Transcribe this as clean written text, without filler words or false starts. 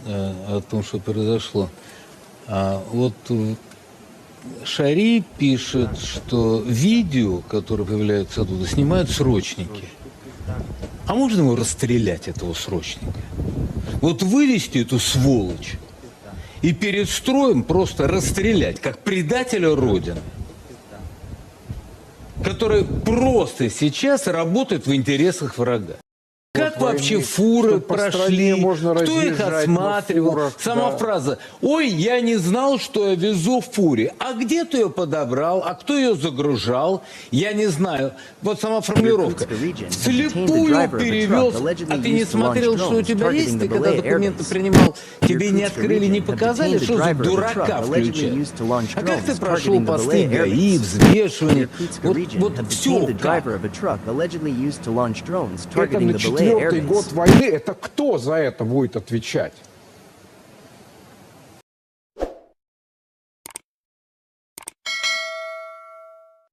о том, что произошло. Вот Шари пишет, что видео, которое появляется оттуда, снимают срочники. А можно его расстрелять, этого срочника? Вот вывести эту сволочь и перед строем просто расстрелять, как предателя Родины, который просто сейчас работает в интересах врага. Как вообще фуры прошли, кто их осматривал? Сама фраза «Ой, я не знал, что я везу в фуре». А где ты ее подобрал? А кто ее загружал? Я не знаю. Вот сама формулировка. Вслепую перевез. А ты не смотрел, что у тебя есть? Ты когда документы принимал, тебе не открыли, не показали? Что за дурака включать? А как ты прошел посты ГАИ, взвешивание? Вот все как? Это на 4-й год войны. Это кто за это будет отвечать?